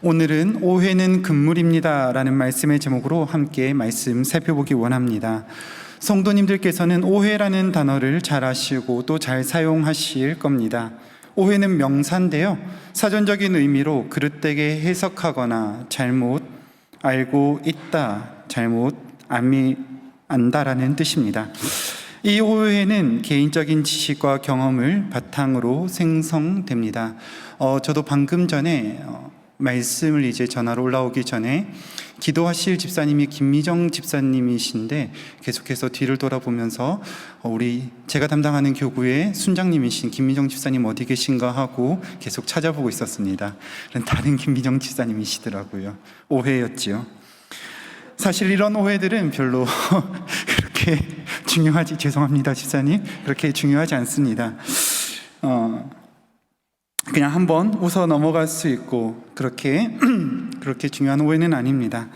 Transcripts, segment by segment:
오늘은 오해는 금물입니다 라는 말씀의 제목으로 함께 말씀 살펴보기 원합니다. 성도님들께서는 오해라는 단어를 잘 아시고 또 잘 사용하실 겁니다. 오해는 명사인데요, 사전적인 의미로 그릇되게 해석하거나 잘못 알고 있다, 잘못 안다라는 뜻입니다. 이 오해는 개인적인 지식과 경험을 바탕으로 생성됩니다. 저도 방금 전에 말씀을 이제 전화로 올라오기 전에 기도하실 집사님이 김미정 집사님이신데 계속해서 뒤를 돌아보면서 제가 담당하는 교구의 순장님이신 김미정 집사님 어디 계신가 하고 계속 찾아보고 있었습니다. 다른 김미정 집사님이시더라고요. 오해였지요. 사실 이런 오해들은 별로 그렇게 죄송합니다 집사님, 그렇게 중요하지 않습니다. 그냥 한번 웃어 넘어갈 수 있고 그렇게 중요한 오해는 아닙니다.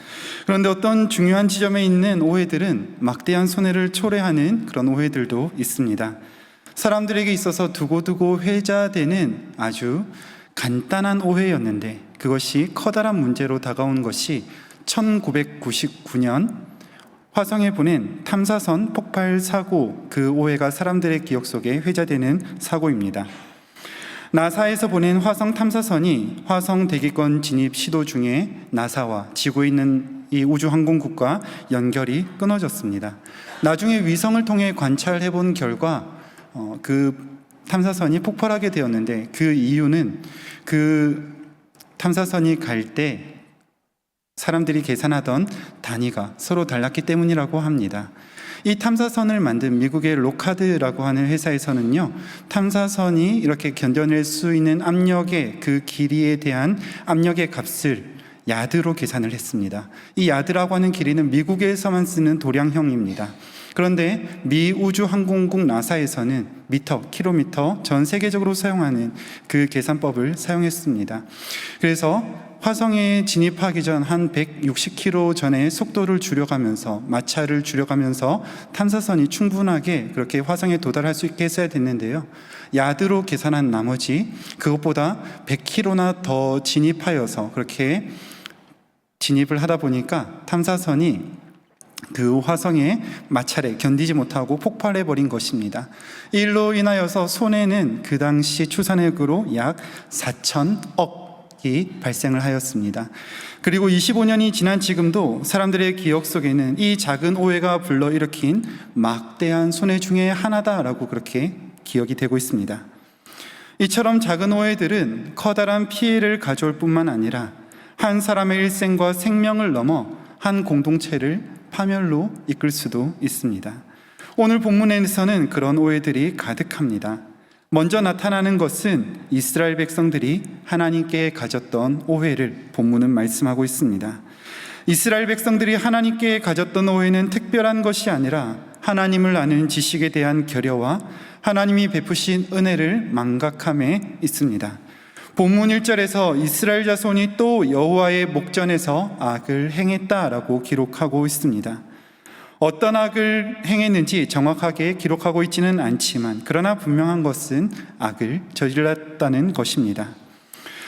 그런데 어떤 중요한 지점에 있는 오해들은 막대한 손해를 초래하는 그런 오해들도 있습니다. 사람들에게 있어서 두고두고 회자되는 아주 간단한 오해였는데 그것이 커다란 문제로 다가온 것이 1999년 화성에 보낸 탐사선 폭발 사고, 그 오해가 사람들의 기억 속에 회자되는 사고입니다. 나사에서 보낸 화성 탐사선이 화성 대기권 진입 시도 중에 나사와 지구에 있는 이 우주항공국과 연결이 끊어졌습니다. 나중에 위성을 통해 관찰해 본 결과 그 탐사선이 폭발하게 되었는데 그 이유는 그 탐사선이 갈 때 사람들이 계산하던 단위가 서로 달랐기 때문이라고 합니다. 이 탐사선을 만든 미국의 로카드라고 하는 회사에서는요, 탐사선이 이렇게 견뎌낼 수 있는 압력의 그 길이에 대한 압력의 값을 야드로 계산을 했습니다. 이 야드라고 하는 길이는 미국에서만 쓰는 도량형입니다. 그런데 미 우주항공국 나사에서는 미터, 킬로미터, 전 세계적으로 사용하는 그 계산법을 사용했습니다. 그래서 화성에 진입하기 전 한 160km 전에 속도를 줄여가면서 마찰을 줄여가면서 탐사선이 충분하게 그렇게 화성에 도달할 수 있게 했어야 됐는데요, 야드로 계산한 나머지 그것보다 100km나 더 진입하여서 그렇게 진입을 하다 보니까 탐사선이 그 화성의 마찰에 견디지 못하고 폭발해버린 것입니다. 이로 인하여서 손해는 그 당시 추산액으로 약 4천억이 발생을 하였습니다. 그리고 25년이 지난 지금도 사람들의 기억 속에는 이 작은 오해가 불러일으킨 막대한 손해 중에 하나다라고 그렇게 기억이 되고 있습니다. 이처럼 작은 오해들은 커다란 피해를 가져올 뿐만 아니라 한 사람의 일생과 생명을 넘어 한 공동체를 파멸로 이끌 수도 있습니다. 오늘 본문에서는 그런 오해들이 가득합니다. 먼저 나타나는 것은 이스라엘 백성들이 하나님께 가졌던 오해를 본문은 말씀하고 있습니다. 이스라엘 백성들이 하나님께 가졌던 오해는 특별한 것이 아니라 하나님을 아는 지식에 대한 결여와 하나님이 베푸신 은혜를 망각함에 있습니다. 본문 1절에서 이스라엘 자손이 또 여호와의 목전에서 악을 행했다라고 기록하고 있습니다. 어떤 악을 행했는지 정확하게 기록하고 있지는 않지만 그러나 분명한 것은 악을 저질렀다는 것입니다.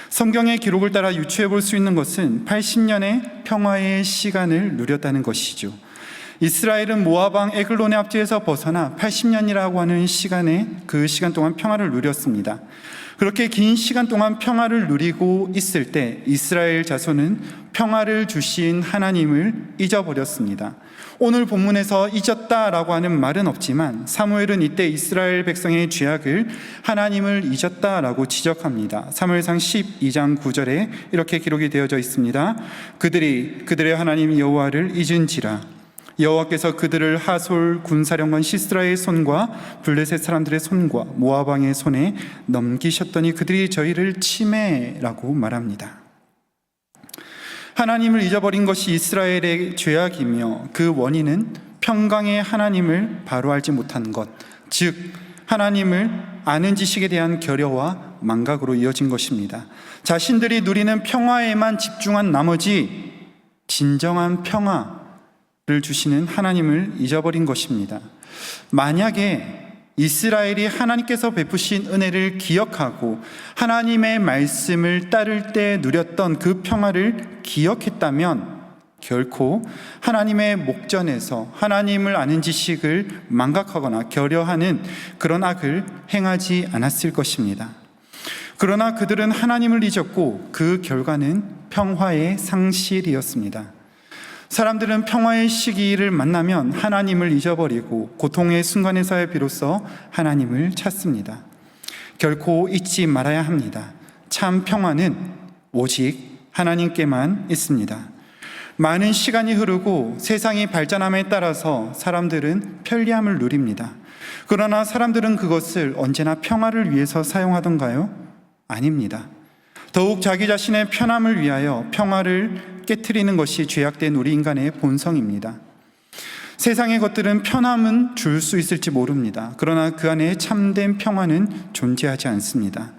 성경의 기록을 따라 유추해 볼 수 있는 것은 80년의 평화의 시간을 누렸다는 것이죠. 이스라엘은 모압 왕 에글론의 압제에서 벗어나 80년이라고 하는 그 시간 동안 평화를 누렸습니다. 그렇게 긴 시간 동안 평화를 누리고 있을 때 이스라엘 자손은 평화를 주신 하나님을 잊어버렸습니다. 오늘 본문에서 잊었다라고 하는 말은 없지만 사무엘은 이때 이스라엘 백성의 죄악을 하나님을 잊었다라고 지적합니다. 사무엘상 12장 9절에 이렇게 기록이 되어져 있습니다. 그들의 하나님 여호와를 잊은지라 여호와께서 그들을 하솔 군사령관 시스라의 손과 블레셋 사람들의 손과 모압 왕의 손에 넘기셨더니 그들이 저희를 침해라고 말합니다. 하나님을 잊어버린 것이 이스라엘의 죄악이며 그 원인은 평강의 하나님을 바로 알지 못한 것, 즉 하나님을 아는 지식에 대한 결여와 망각으로 이어진 것입니다. 자신들이 누리는 평화에만 집중한 나머지 진정한 평화를 주시는 하나님을 잊어버린 것입니다. 만약에 이스라엘이 하나님께서 베푸신 은혜를 기억하고 하나님의 말씀을 따를 때 누렸던 그 평화를 기억했다면 결코 하나님의 목전에서 하나님을 아는 지식을 망각하거나 결여하는 그런 악을 행하지 않았을 것입니다. 그러나 그들은 하나님을 잊었고 그 결과는 평화의 상실이었습니다. 사람들은 평화의 시기를 만나면 하나님을 잊어버리고 고통의 순간에서야 비로소 하나님을 찾습니다. 결코 잊지 말아야 합니다. 참 평화는 오직 하나님께만 있습니다. 많은 시간이 흐르고 세상이 발전함에 따라서 사람들은 편리함을 누립니다. 그러나 사람들은 그것을 언제나 평화를 위해서 사용하던가요? 아닙니다. 더욱 자기 자신의 편함을 위하여 평화를 깨트리는 것이 죄악된 우리 인간의 본성입니다. 세상의 것들은 편함은 줄 수 있을지 모릅니다. 그러나 그 안에 참된 평화는 존재하지 않습니다.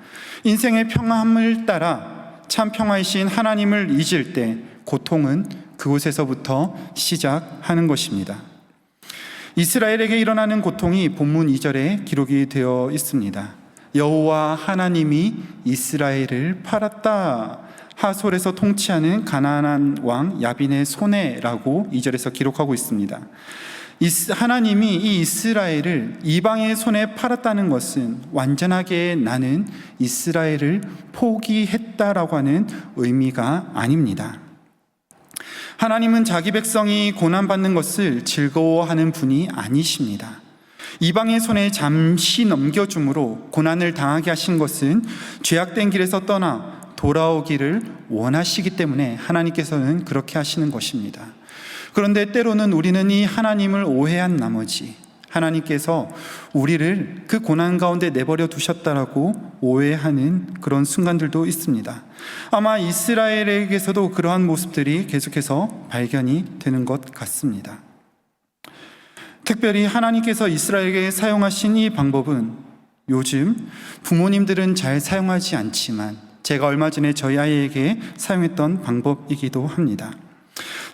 인생의 평함을 따라 참 평화이신 하나님을 잊을 때 고통은 그곳에서부터 시작하는 것입니다. 이스라엘에게 일어나는 고통이 본문 2절에 기록이 되어 있습니다. 여호와 하나님이 이스라엘을 팔았다. 하솔에서 통치하는 가나안 왕 야빈의 손해라고 2절에서 기록하고 있습니다. 하나님이 이 이스라엘을 이방의 손에 팔았다는 것은 완전하게 나는 이스라엘을 포기했다라고 하는 의미가 아닙니다. 하나님은 자기 백성이 고난받는 것을 즐거워하는 분이 아니십니다. 이방의 손에 잠시 넘겨줌으로 고난을 당하게 하신 것은 죄악된 길에서 떠나 돌아오기를 원하시기 때문에 하나님께서는 그렇게 하시는 것입니다. 그런데 때로는 우리는 이 하나님을 오해한 나머지 하나님께서 우리를 그 고난 가운데 내버려 두셨다라고 오해하는 그런 순간들도 있습니다. 아마 이스라엘에게서도 그러한 모습들이 계속해서 발견이 되는 것 같습니다. 특별히 하나님께서 이스라엘에게 사용하신 이 방법은 요즘 부모님들은 잘 사용하지 않지만 제가 얼마 전에 저희 아이에게 사용했던 방법이기도 합니다.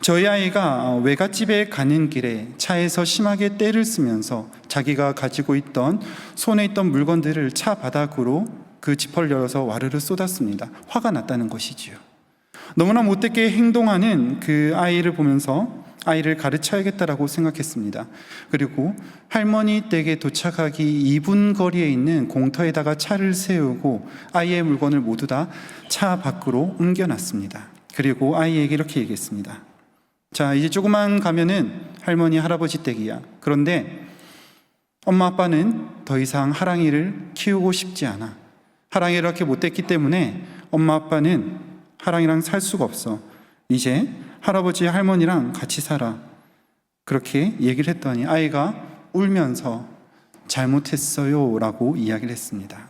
저희 아이가 외갓집에 가는 길에 차에서 심하게 떼를 쓰면서 자기가 가지고 있던 손에 있던 물건들을 차 바닥으로 그 지퍼를 열어서 와르르 쏟았습니다. 화가 났다는 것이지요. 너무나 못되게 행동하는 그 아이를 보면서 아이를 가르쳐야겠다라고 생각했습니다. 그리고 할머니 댁에 도착하기 2분 거리에 있는 공터에다가 차를 세우고 아이의 물건을 모두 다 차 밖으로 옮겨놨습니다. 그리고 아이에게 이렇게 얘기했습니다. 자, 이제 조금만 가면은 할머니 할아버지 댁이야. 그런데 엄마 아빠는 더 이상 하랑이를 키우고 싶지 않아. 하랑이를 이렇게 못됐기 때문에 엄마 아빠는 하랑이랑 살 수가 없어. 이제 할아버지 할머니랑 같이 살아. 그렇게 얘기를 했더니 아이가 울면서 잘못했어요 라고 이야기를 했습니다.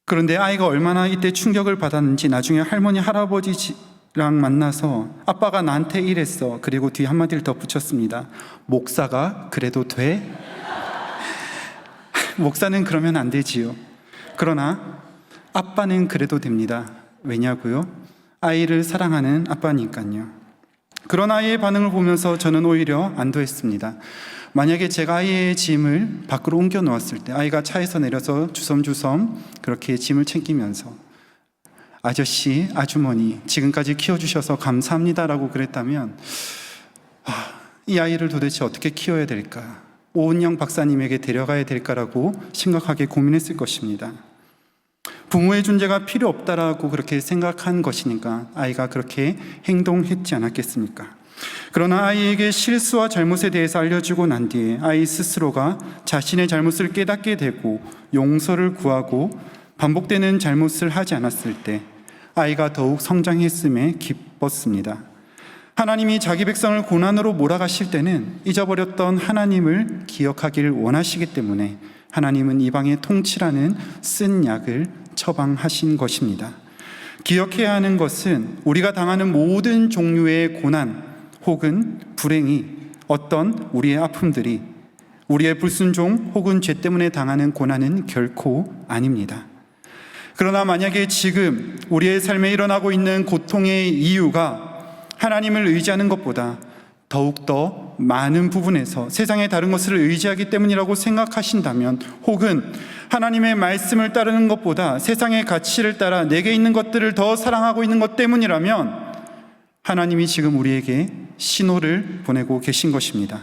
그런데 아이가 얼마나 이때 충격을 받았는지 나중에 할머니 할아버지랑 만나서 아빠가 나한테 이랬어. 그리고 뒤 한마디를 더 붙였습니다. 목사가 그래도 돼? 목사는 그러면 안 되지요. 그러나 아빠는 그래도 됩니다. 왜냐고요? 아이를 사랑하는 아빠니까요. 그런 아이의 반응을 보면서 저는 오히려 안도했습니다. 만약에 제가 아이의 짐을 밖으로 옮겨 놓았을 때 아이가 차에서 내려서 주섬주섬 그렇게 짐을 챙기면서 아저씨, 아주머니 지금까지 키워주셔서 감사합니다라고 그랬다면 이 아이를 도대체 어떻게 키워야 될까? 오은영 박사님에게 데려가야 될까라고 심각하게 고민했을 것입니다. 부모의 존재가 필요 없다라고 그렇게 생각한 것이니까 아이가 그렇게 행동했지 않았겠습니까? 그러나 아이에게 실수와 잘못에 대해서 알려주고 난 뒤에 아이 스스로가 자신의 잘못을 깨닫게 되고 용서를 구하고 반복되는 잘못을 하지 않았을 때 아이가 더욱 성장했음에 기뻤습니다. 하나님이 자기 백성을 고난으로 몰아가실 때는 잊어버렸던 하나님을 기억하기를 원하시기 때문에 하나님은 이방의 통치라는 쓴 약을 처방하신 것입니다. 기억해야 하는 것은 우리가 당하는 모든 종류의 고난 혹은 불행이 어떤 우리의 아픔들이 우리의 불순종 혹은 죄 때문에 당하는 고난은 결코 아닙니다. 그러나 만약에 지금 우리의 삶에 일어나고 있는 고통의 이유가 하나님을 의지하는 것보다 더욱더 많은 부분에서 세상의 다른 것을 의지하기 때문이라고 생각하신다면, 혹은 하나님의 말씀을 따르는 것보다 세상의 가치를 따라 내게 있는 것들을 더 사랑하고 있는 것 때문이라면 하나님이 지금 우리에게 신호를 보내고 계신 것입니다.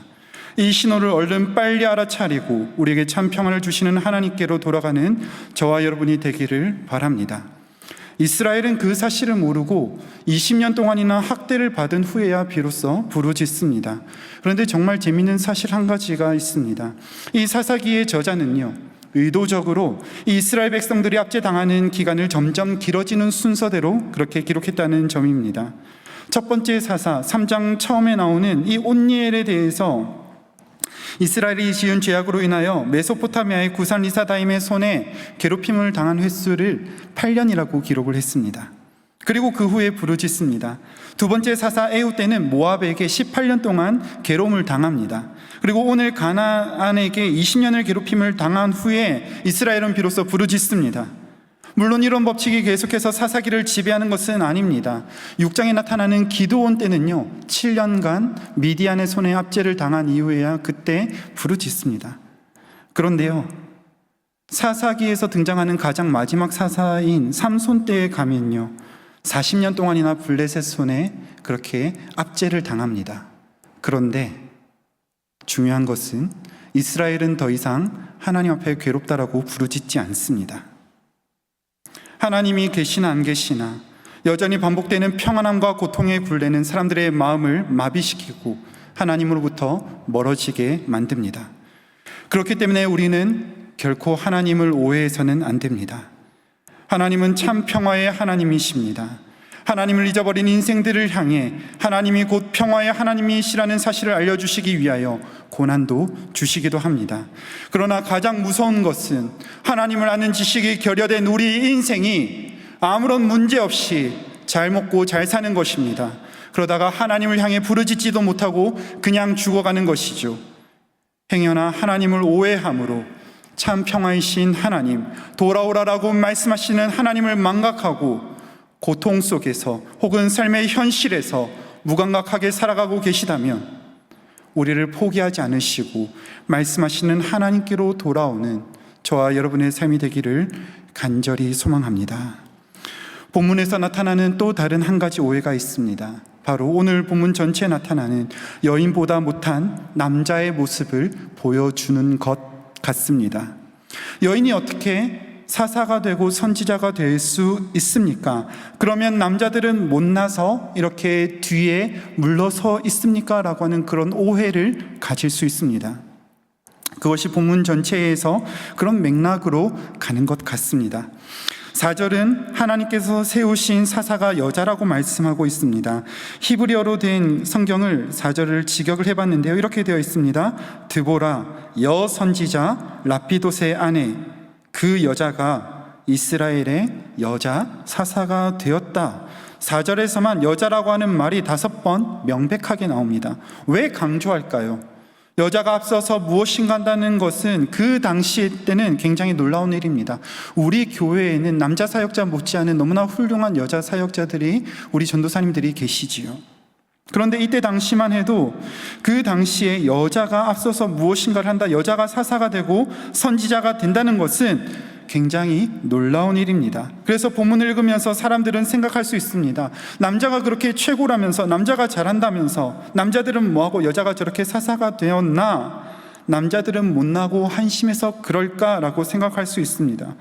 이 신호를 얼른 빨리 알아차리고 우리에게 참 평안을 주시는 하나님께로 돌아가는 저와 여러분이 되기를 바랍니다. 이스라엘은 그 사실을 모르고 20년 동안이나 학대를 받은 후에야 비로소 부르짖습니다. 그런데 정말 재미있는 사실 한 가지가 있습니다. 이 사사기의 저자는요, 의도적으로 이 이스라엘 백성들이 압제당하는 기간을 점점 길어지는 순서대로 그렇게 기록했다는 점입니다. 첫 번째 사사 3장 처음에 나오는 이 온니엘에 대해서 이스라엘이 지은 죄악으로 인하여 메소포타미아의 구산 리사다임의 손에 괴롭힘을 당한 횟수를 8년이라고 기록을 했습니다. 그리고 그 후에 부르짖습니다. 두 번째 사사 에후 때는 모압에게 18년 동안 괴로움을 당합니다. 그리고 오늘 가나안에게 20년을 괴롭힘을 당한 후에 이스라엘은 비로소 부르짖습니다. 물론 이런 법칙이 계속해서 사사기를 지배하는 것은 아닙니다. 6장에 나타나는 기드온 때는요, 7년간 미디안의 손에 압제를 당한 이후에야 그때 부르짖습니다. 그런데요, 사사기에서 등장하는 가장 마지막 사사인 삼손 때에 가면요, 40년 동안이나 블레셋 손에 그렇게 압제를 당합니다. 그런데 중요한 것은 이스라엘은 더 이상 하나님 앞에 괴롭다라고 부르짖지 않습니다. 하나님이 계시나 안 계시나 여전히 반복되는 평안함과 고통의 굴레는 사람들의 마음을 마비시키고 하나님으로부터 멀어지게 만듭니다. 그렇기 때문에 우리는 결코 하나님을 오해해서는 안 됩니다. 하나님은 참 평화의 하나님이십니다. 하나님을 잊어버린 인생들을 향해 하나님이 곧 평화의 하나님이시라는 사실을 알려주시기 위하여 고난도 주시기도 합니다. 그러나 가장 무서운 것은 하나님을 아는 지식이 결여된 우리 인생이 아무런 문제 없이 잘 먹고 잘 사는 것입니다. 그러다가 하나님을 향해 부르짖지도 못하고 그냥 죽어가는 것이죠. 행여나 하나님을 오해함으로 참 평화이신 하나님, 돌아오라라고 말씀하시는 하나님을 망각하고 고통 속에서 혹은 삶의 현실에서 무감각하게 살아가고 계시다면 우리를 포기하지 않으시고 말씀하시는 하나님께로 돌아오는 저와 여러분의 삶이 되기를 간절히 소망합니다. 본문에서 나타나는 또 다른 한 가지 오해가 있습니다. 바로 오늘 본문 전체에 나타나는 여인보다 못한 남자의 모습을 보여주는 것 같습니다. 여인이 어떻게 사사가 되고 선지자가 될 수 있습니까? 그러면 남자들은 못나서 이렇게 뒤에 물러서 있습니까? 라고 하는 그런 오해를 가질 수 있습니다. 그것이 본문 전체에서 그런 맥락으로 가는 것 같습니다. 4절은 하나님께서 세우신 사사가 여자라고 말씀하고 있습니다. 히브리어로 된 성경을 4절을 직역을 해봤는데요, 이렇게 되어 있습니다. 드보라 여선지자 라피도스의 아내, 그 여자가 이스라엘의 여자 사사가 되었다. 4절에서만 여자라고 하는 말이 5번 명백하게 나옵니다. 왜 강조할까요? 여자가 앞서서 무엇인가 한다는 것은 그 당시 때는 굉장히 놀라운 일입니다. 우리 교회에는 남자 사역자 못지않은 너무나 훌륭한 여자 사역자들이, 우리 전도사님들이 계시지요. 그런데 이때 당시만 해도 그 당시에 여자가 앞서서 무엇인가를 한다, 여자가 사사가 되고 선지자가 된다는 것은 굉장히 놀라운 일입니다. 그래서 본문을 읽으면서 사람들은 생각할 수 있습니다. 남자가 그렇게 최고라면서, 남자가 잘한다면서 남자들은 뭐하고 여자가 저렇게 사사가 되었나? 남자들은 못나고 한심해서 그럴까라고 생각할 수 있습니다.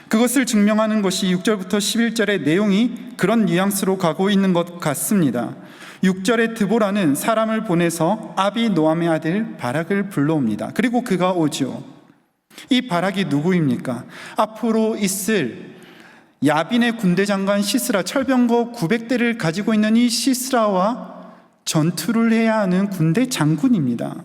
그것을 증명하는 것이 6절부터 11절의 내용이 그런 뉘앙스로 가고 있는 것 같습니다. 6절에 드보라는 사람을 보내서 아비노함의 아들 바락을 불러옵니다. 그리고 그가 오죠. 이 바락이 누구입니까? 앞으로 있을 야빈의 군대 장관 시스라, 철병거 900대를 가지고 있는 이 시스라와 전투를 해야 하는 군대 장군입니다.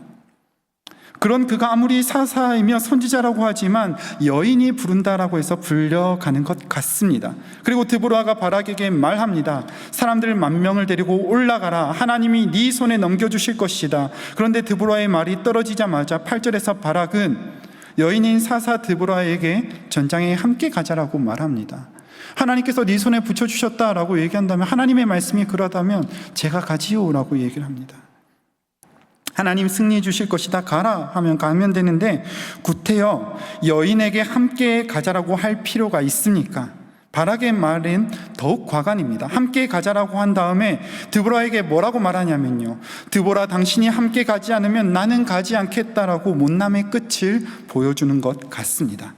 그런 그가 아무리 사사이며 선지자라고 하지만 여인이 부른다라고 해서 불려가는 것 같습니다. 그리고 드보라가 바락에게 말합니다. 사람들 10,000명을 데리고 올라가라. 하나님이 네 손에 넘겨주실 것이다. 그런데 드보라의 말이 떨어지자마자 8절에서 바락은 여인인 사사 드보라에게 전장에 함께 가자라고 말합니다. 하나님께서 네 손에 붙여주셨다라고 얘기한다면, 하나님의 말씀이 그러다면 제가 가지요라고 얘기를 합니다. 하나님 승리 주실 것이다, 가라 하면 가면 되는데 구태여 여인에게 함께 가자라고 할 필요가 있습니까? 바락의 말은 더욱 과간입니다. 함께 가자라고 한 다음에 드보라에게 뭐라고 말하냐면요, 드보라 당신이 함께 가지 않으면 나는 가지 않겠다라고 못남의 끝을 보여주는 것 같습니다.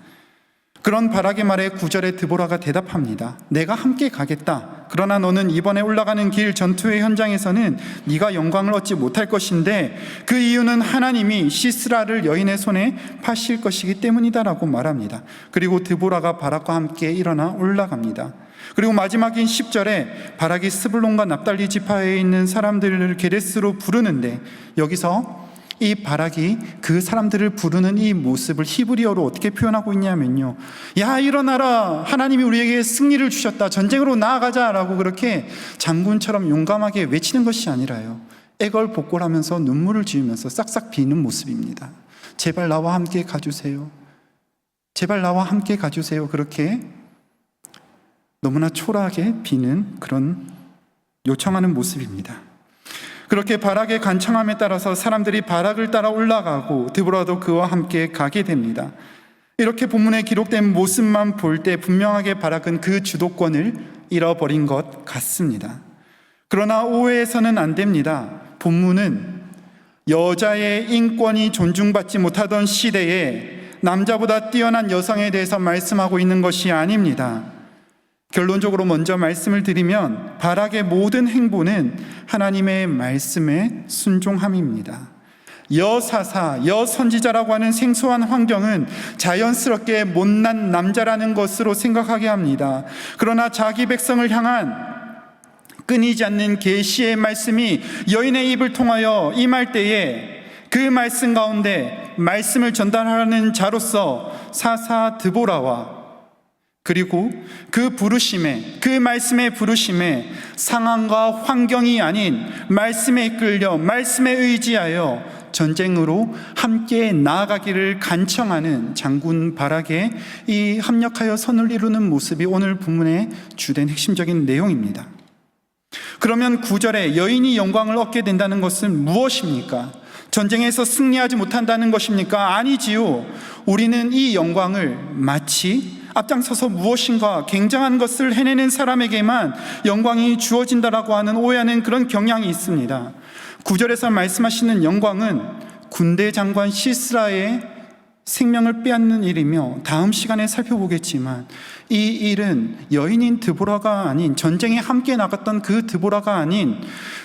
그런 바락의 말에 9절에 드보라가 대답합니다. 내가 함께 가겠다. 그러나 너는 이번에 올라가는 길 전투의 현장에서는 네가 영광을 얻지 못할 것인데 그 이유는 하나님이 시스라를 여인의 손에 파실 것이기 때문이다라고 말합니다. 그리고 드보라가 바락과 함께 일어나 올라갑니다. 그리고 마지막인 10절에 바락이 스불론과 납달리 지파에 있는 사람들을 게데스로 부르는데, 여기서 이 바락이 그 사람들을 부르는 이 모습을 히브리어로 어떻게 표현하고 있냐면요, 야 일어나라, 하나님이 우리에게 승리를 주셨다, 전쟁으로 나아가자라고 그렇게 장군처럼 용감하게 외치는 것이 아니라요, 애걸복걸하면서 눈물을 지으면서 싹싹 비는 모습입니다. 제발 나와 함께 가주세요, 제발 나와 함께 가주세요. 그렇게 너무나 초라하게 비는 그런 요청하는 모습입니다. 그렇게 바락의 간청함에 따라서 사람들이 바락을 따라 올라가고 드보라도 그와 함께 가게 됩니다. 이렇게 본문에 기록된 모습만 볼 때 분명하게 바락은 그 주도권을 잃어버린 것 같습니다. 그러나 오해해서는 안 됩니다. 본문은 여자의 인권이 존중받지 못하던 시대에 남자보다 뛰어난 여성에 대해서 말씀하고 있는 것이 아닙니다. 결론적으로 먼저 말씀을 드리면 바락의 모든 행보는 하나님의 말씀에 순종함입니다. 여사사, 여선지자라고 하는 생소한 환경은 자연스럽게 못난 남자라는 것으로 생각하게 합니다. 그러나 자기 백성을 향한 끊이지 않는 계시의 말씀이 여인의 입을 통하여 임할 때에 그 말씀 가운데 말씀을 전달하는 자로서 사사 드보라와 그리고 그 부르심에, 그 말씀의 부르심에 상황과 환경이 아닌 말씀에 이끌려 말씀에 의지하여 전쟁으로 함께 나아가기를 간청하는 장군 바락의 이 합력하여 선을 이루는 모습이 오늘 본문의 주된 핵심적인 내용입니다. 그러면 9절에 여인이 영광을 얻게 된다는 것은 무엇입니까? 전쟁에서 승리하지 못한다는 것입니까? 아니지요. 우리는 이 영광을 마치 앞장서서 무엇인가 굉장한 것을 해내는 사람에게만 영광이 주어진다라고 하는 오해하는 그런 경향이 있습니다. 9절에서 말씀하시는 영광은 군대 장관 시스라의 생명을 빼앗는 일이며, 다음 시간에 살펴보겠지만 이 일은 여인인 드보라가 아닌, 전쟁에 함께 나갔던 그 드보라가 아닌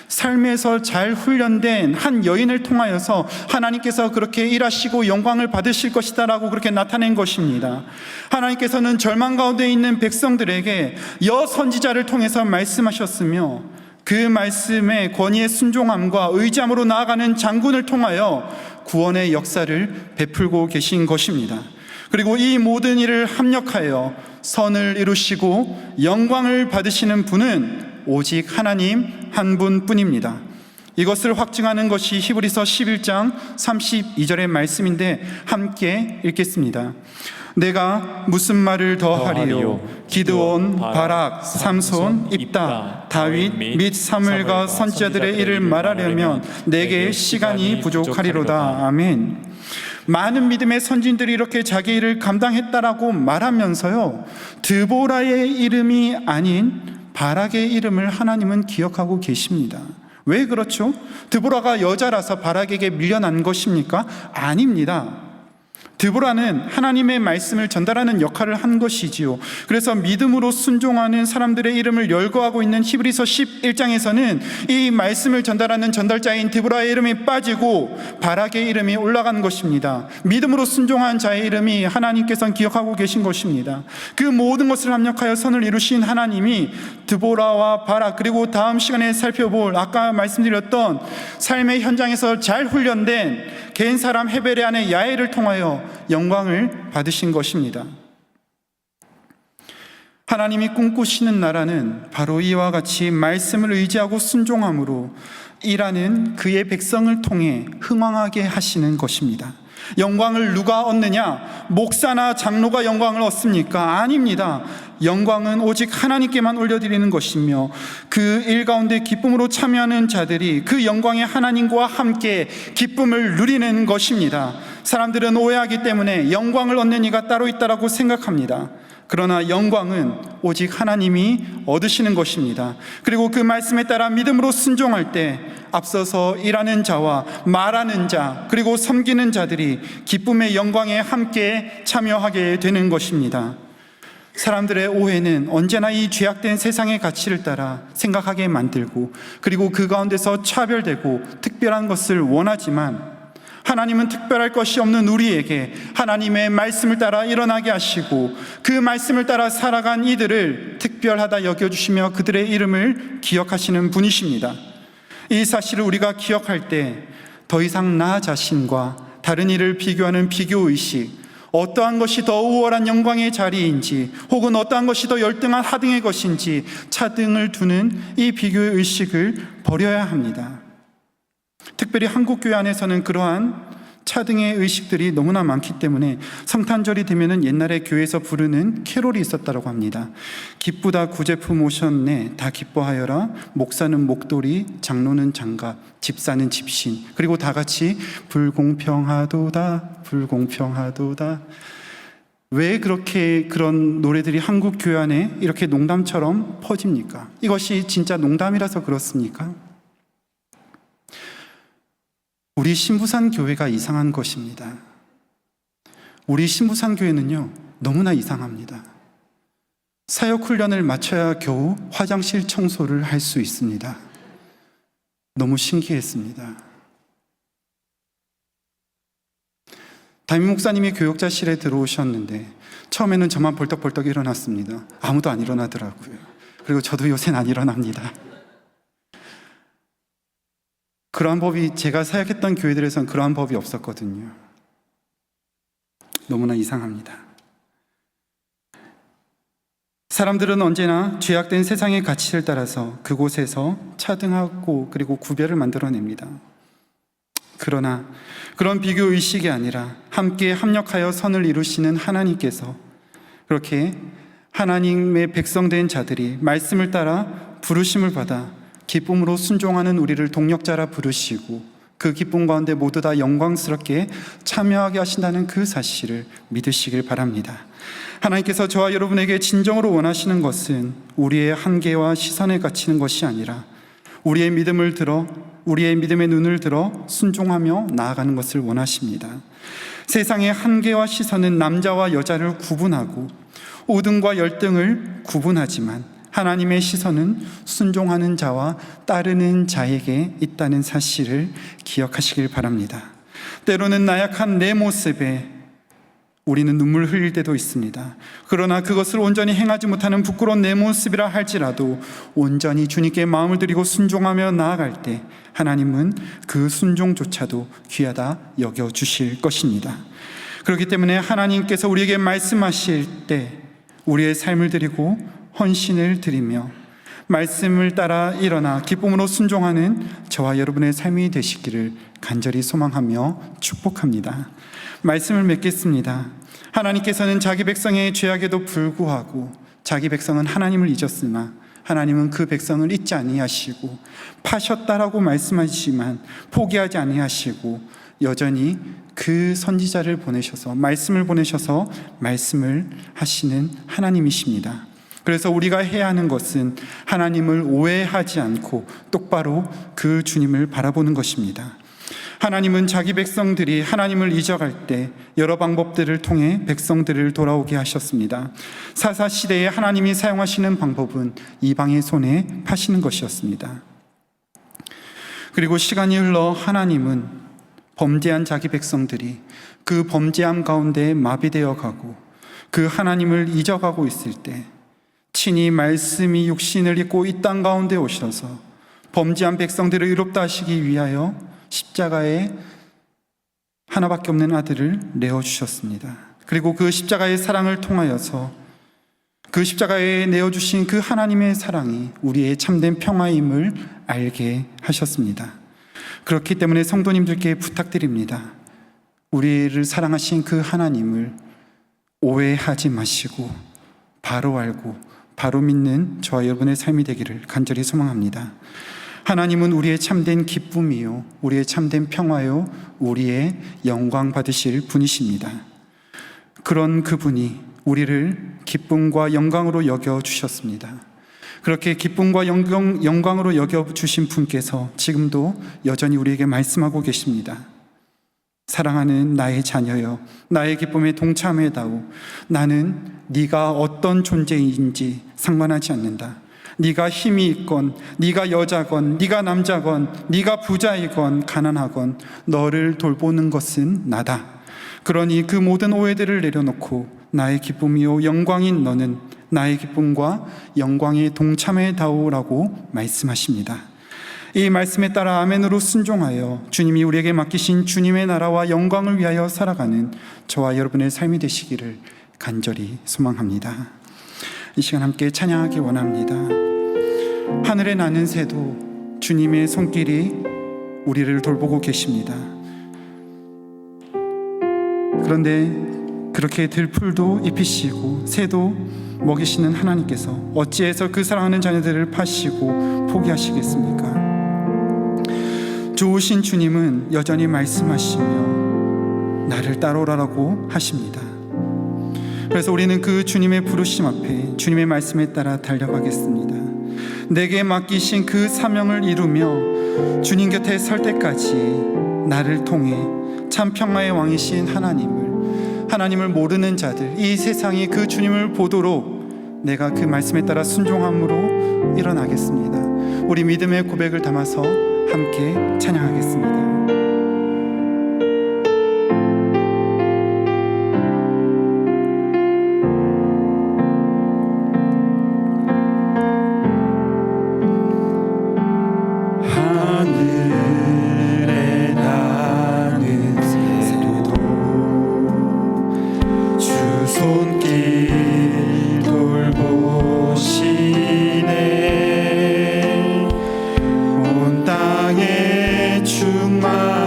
삶에서 잘 훈련된 한 여인을 통하여서 하나님께서 그렇게 일하시고 영광을 받으실 것이다 라고 그렇게 나타낸 것입니다. 하나님께서는 절망 가운데 있는 백성들에게 여선지자를 통해서 말씀하셨으며, 그 말씀의 권위에 순종함과 의지함으로 나아가는 장군을 통하여 구원의 역사를 베풀고 계신 것입니다. 그리고 이 모든 일을 합력하여 선을 이루시고 영광을 받으시는 분은 오직 하나님 한 분뿐입니다. 이것을 확증하는 것이 히브리서 11장 32절의 말씀인데 함께 읽겠습니다. 내가 무슨 말을 더하리요? 기드온, 바락, 삼손, 입다, 다윗 및 사무엘과 선지자들의 일을 말하려면 내게 시간이 부족하리로다. 아멘. 많은 믿음의 선진들이 이렇게 자기 일을 감당했다라고 말하면서요, 드보라의 이름이 아닌 바락의 이름을 하나님은 기억하고 계십니다. 왜 그렇죠? 드보라가 여자라서 바락에게 밀려난 것입니까? 아닙니다. 드보라는 하나님의 말씀을 전달하는 역할을 한 것이지요. 그래서 믿음으로 순종하는 사람들의 이름을 열거하고 있는 히브리서 11장에서는 이 말씀을 전달하는 전달자인 드보라의 이름이 빠지고 바락의 이름이 올라간 것입니다. 믿음으로 순종한 자의 이름이 하나님께서는 기억하고 계신 것입니다. 그 모든 것을 합력하여 선을 이루신 하나님이 드보라와 바락, 그리고 다음 시간에 살펴볼 아까 말씀드렸던 삶의 현장에서 잘 훈련된 개인 사람 헤벨의 아내 야엘을 통하여 영광을 받으신 것입니다. 하나님이 꿈꾸시는 나라는 바로 이와 같이 말씀을 의지하고 순종함으로 일하는 그의 백성을 통해 흥왕하게 하시는 것입니다. 영광을 누가 얻느냐? 목사나 장로가 영광을 얻습니까? 아닙니다. 영광은 오직 하나님께만 올려드리는 것이며 그 일 가운데 기쁨으로 참여하는 자들이 그 영광의 하나님과 함께 기쁨을 누리는 것입니다. 사람들은 오해하기 때문에 영광을 얻는 이가 따로 있다고 생각합니다. 그러나 영광은 오직 하나님이 얻으시는 것입니다. 그리고 그 말씀에 따라 믿음으로 순종할 때 앞서서 일하는 자와 말하는 자 그리고 섬기는 자들이 기쁨의 영광에 함께 참여하게 되는 것입니다. 사람들의 오해는 언제나 이 죄악된 세상의 가치를 따라 생각하게 만들고 그리고 그 가운데서 차별되고 특별한 것을 원하지만 하나님은 특별할 것이 없는 우리에게 하나님의 말씀을 따라 일어나게 하시고 그 말씀을 따라 살아간 이들을 특별하다 여겨주시며 그들의 이름을 기억하시는 분이십니다. 이 사실을 우리가 기억할 때 더 이상 나 자신과 다른 이를 비교하는 비교의식, 어떠한 것이 더 우월한 영광의 자리인지 혹은 어떠한 것이 더 열등한 하등의 것인지 차등을 두는 이 비교의 의식을 버려야 합니다. 특별히 한국교회 안에서는 그러한 차등의 의식들이 너무나 많기 때문에 성탄절이 되면 옛날에 교회에서 부르는 캐롤이 있었다고 합니다. 기쁘다 구제품 오셨네 다 기뻐하여라, 목사는 목도리, 장로는 장갑, 집사는 집신, 그리고 다 같이 불공평하도다 불공평하도다. 왜 그렇게 그런 노래들이 한국 교회 안에 이렇게 농담처럼 퍼집니까? 이것이 진짜 농담이라서 그렇습니까? 우리 신부산 교회가 이상한 것입니다. 우리 신부산 교회는요, 너무나 이상합니다. 사역 훈련을 마쳐야 겨우 화장실 청소를 할 수 있습니다. 너무 신기했습니다. 담임 목사님이 교역자실에 들어오셨는데 처음에는 저만 벌떡벌떡 일어났습니다. 아무도 안 일어나더라고요. 그리고 저도 요새는 안 일어납니다. 그러한 법이 제가 사역했던 교회들에서는 그러한 법이 없었거든요. 너무나 이상합니다. 사람들은 언제나 죄악된 세상의 가치를 따라서 그곳에서 차등하고 그리고 구별을 만들어냅니다. 그러나 그런 비교의식이 아니라 함께 합력하여 선을 이루시는 하나님께서 그렇게 하나님의 백성된 자들이 말씀을 따라 부르심을 받아 기쁨으로 순종하는 우리를 동력자라 부르시고 그 기쁨 가운데 모두 다 영광스럽게 참여하게 하신다는 그 사실을 믿으시길 바랍니다. 하나님께서 저와 여러분에게 진정으로 원하시는 것은 우리의 한계와 시선에 갇히는 것이 아니라 우리의 믿음의 눈을 들어 순종하며 나아가는 것을 원하십니다. 세상의 한계와 시선은 남자와 여자를 구분하고 우등과 열등을 구분하지만 하나님의 시선은 순종하는 자와 따르는 자에게 있다는 사실을 기억하시길 바랍니다. 때로는 나약한 내 모습에 우리는 눈물 흘릴 때도 있습니다. 그러나 그것을 온전히 행하지 못하는 부끄러운 내 모습이라 할지라도 온전히 주님께 마음을 드리고 순종하며 나아갈 때 하나님은 그 순종조차도 귀하다 여겨주실 것입니다. 그렇기 때문에 하나님께서 우리에게 말씀하실 때 우리의 삶을 드리고 헌신을 드리며 말씀을 따라 일어나 기쁨으로 순종하는 저와 여러분의 삶이 되시기를 간절히 소망하며 축복합니다. 말씀을 맺겠습니다. 하나님께서는 자기 백성의 죄악에도 불구하고 자기 백성은 하나님을 잊었으나 하나님은 그 백성을 잊지 아니하시고 파셨다라고 말씀하시지만 포기하지 아니하시고 여전히 그 선지자를 보내셔서 말씀을 하시는 하나님이십니다. 그래서 우리가 해야 하는 것은 하나님을 오해하지 않고 똑바로 그 주님을 바라보는 것입니다. 하나님은 자기 백성들이 하나님을 잊어갈 때 여러 방법들을 통해 백성들을 돌아오게 하셨습니다. 사사시대에 하나님이 사용하시는 방법은 이방의 손에 파시는 것이었습니다. 그리고 시간이 흘러 하나님은 범죄한 자기 백성들이 그 범죄함 가운데 마비되어 가고 그 하나님을 잊어가고 있을 때 친히 말씀이 육신을 입고 이 땅 가운데 오셔서 범죄한 백성들을 의롭다 하시기 위하여 십자가에 하나밖에 없는 아들을 내어주셨습니다. 그리고 그 십자가의 사랑을 통하여서 그 십자가에 내어주신 그 하나님의 사랑이 우리의 참된 평화임을 알게 하셨습니다. 그렇기 때문에 성도님들께 부탁드립니다. 우리를 사랑하신 그 하나님을 오해하지 마시고 바로 알고 바로 믿는 저와 여러분의 삶이 되기를 간절히 소망합니다. 하나님은 우리의 참된 기쁨이요, 우리의 참된 평화요, 우리의 영광 받으실 분이십니다. 그런 그분이 우리를 기쁨과 영광으로 여겨주셨습니다. 그렇게 기쁨과 영광으로 여겨주신 분께서 지금도 여전히 우리에게 말씀하고 계십니다. 사랑하는 나의 자녀여, 나의 기쁨에 동참해다오. 나는 네가 어떤 존재인지 상관하지 않는다. 네가 힘이 있건, 네가 여자건, 네가 남자건, 네가 부자이건 가난하건 너를 돌보는 것은 나다. 그러니 그 모든 오해들을 내려놓고 나의 기쁨이요 영광인 너는 나의 기쁨과 영광에 동참해다오라고 말씀하십니다. 이 말씀에 따라 아멘으로 순종하여 주님이 우리에게 맡기신 주님의 나라와 영광을 위하여 살아가는 저와 여러분의 삶이 되시기를 간절히 소망합니다. 이 시간 함께 찬양하기 원합니다. 하늘에 나는 새도 주님의 손길이 우리를 돌보고 계십니다. 그런데 그렇게 들풀도 입히시고 새도 먹이시는 하나님께서 어찌해서 그 사랑하는 자녀들을 파시고 포기하시겠습니까? 좋으신 주님은 여전히 말씀하시며 나를 따라오라고 하십니다. 그래서 우리는 그 주님의 부르심 앞에 주님의 말씀에 따라 달려가겠습니다. 내게 맡기신 그 사명을 이루며 주님 곁에 설 때까지 나를 통해 참 평화의 왕이신 하나님을 모르는 자들, 이 세상이 그 주님을 보도록 내가 그 말씀에 따라 순종함으로 일어나겠습니다. 우리 믿음의 고백을 담아서 함께 찬양하겠습니다. 손길 돌보시네 온 땅에 충만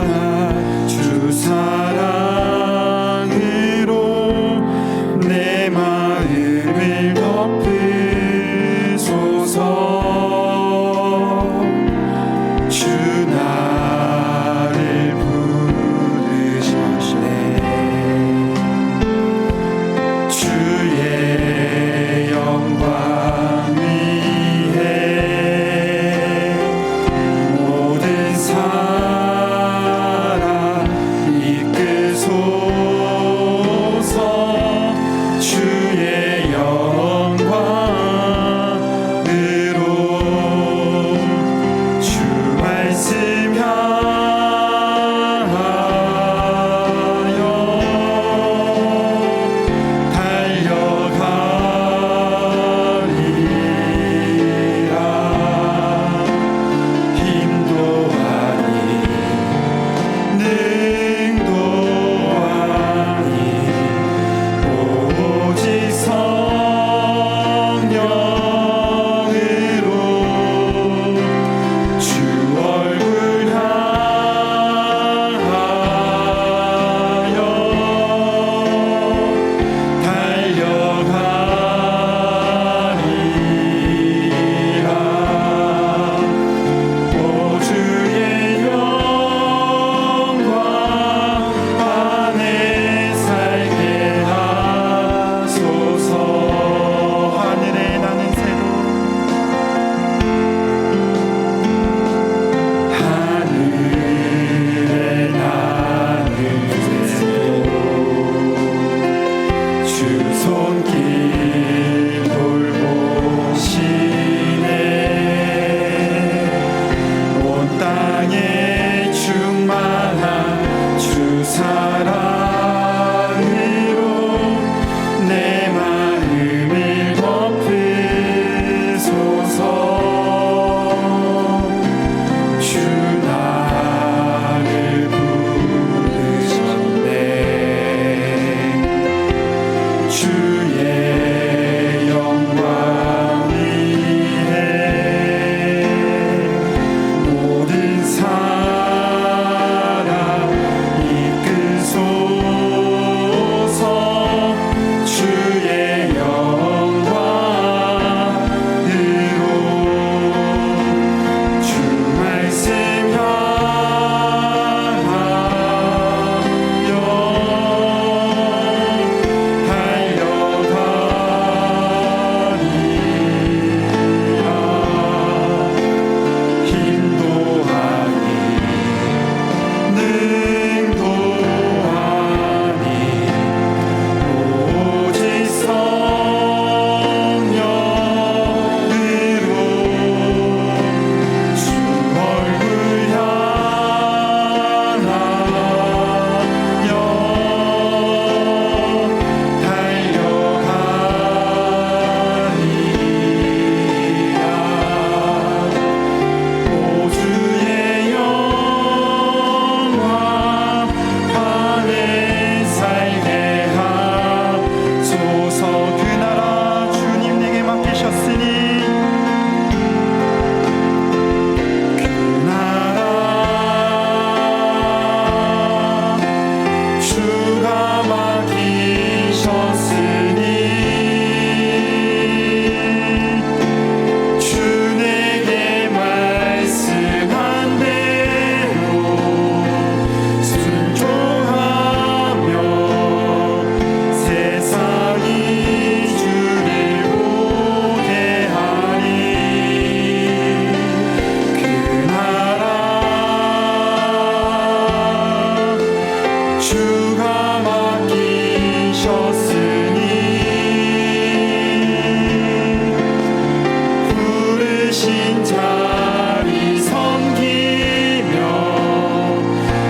부르신 자리 섬기며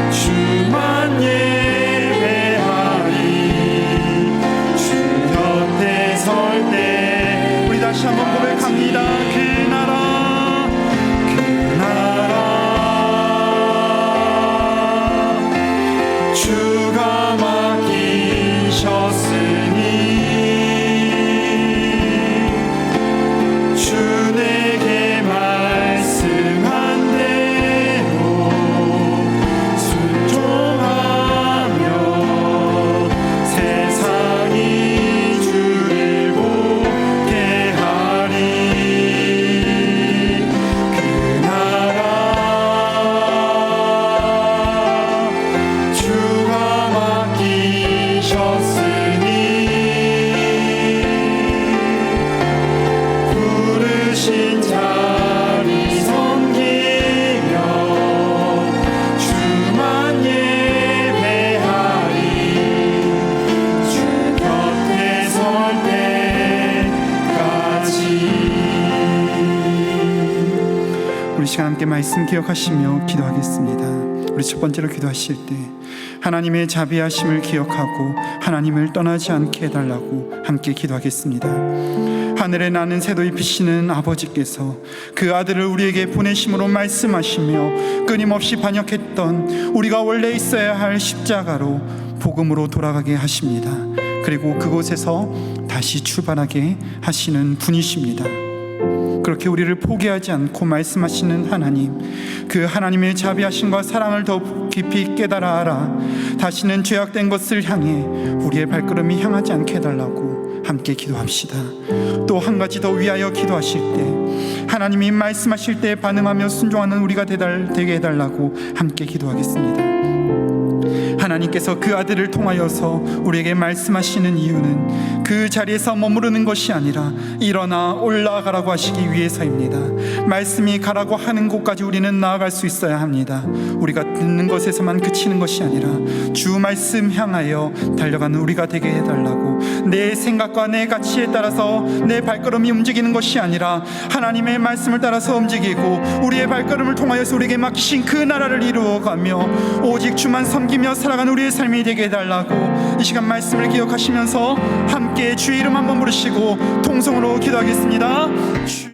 주만 예배하리. 주 곁에 설 때 우리 다시 한번 고백합니다. 그 나라 주가 맡기셨으니 주 내게 말씀한 대로 순종하며 세상이 주를 보게 하리. 그 나라 주가 맡기셨으니 부르신 자리 섬기며 주만 예배하리. 주 곁에 설 때까지. 우리 시간 함께 말씀 기억하시며 기도하겠습니다. 우리 첫 번째로 기도하실 때 하나님의 자비하심을 기억하고 하나님을 떠나지 않게 해달라고 함께 기도하겠습니다. 하늘에 나는 새도 입히시는 아버지께서 그 아들을 우리에게 보내심으로 말씀하시며 끊임없이 반역했던 우리가 원래 있어야 할 십자가로 복음으로 돌아가게 하십니다. 그리고 그곳에서 다시 출발하게 하시는 분이십니다. 그렇게 우리를 포기하지 않고 말씀하시는 하나님, 그 하나님의 자비하심과 사랑을 더 깊이 깨달아 알아 다시는 죄악된 것을 향해 우리의 발걸음이 향하지 않게 해달라고 함께 기도합시다. 또 한 가지 더 위하여 기도하실 때 하나님이 말씀하실 때 반응하며 순종하는 우리가 되게 해달라고 함께 기도하겠습니다. 하나님께서 그 아들을 통하여서 우리에게 말씀하시는 이유는 그 자리에서 머무르는 것이 아니라 일어나 올라가라고 하시기 위해서입니다. 말씀이 가라고 하는 곳까지 우리는 나아갈 수 있어야 합니다. 우리가 듣는 것에서만 그치는 것이 아니라 주 말씀 향하여 달려가는 우리가 되게 해달라고, 내 생각과 내 가치에 따라서 내 발걸음이 움직이는 것이 아니라 하나님의 말씀을 따라서 움직이고 우리의 발걸음을 통하여서 우리에게 맡기신 그 나라를 이루어가며 오직 주만 섬기며 살아가는 우리의 삶이 되게 해달라고 이 시간 말씀을 기억하시면서 함께 주의 이름 한번 부르시고 통성으로 기도하겠습니다.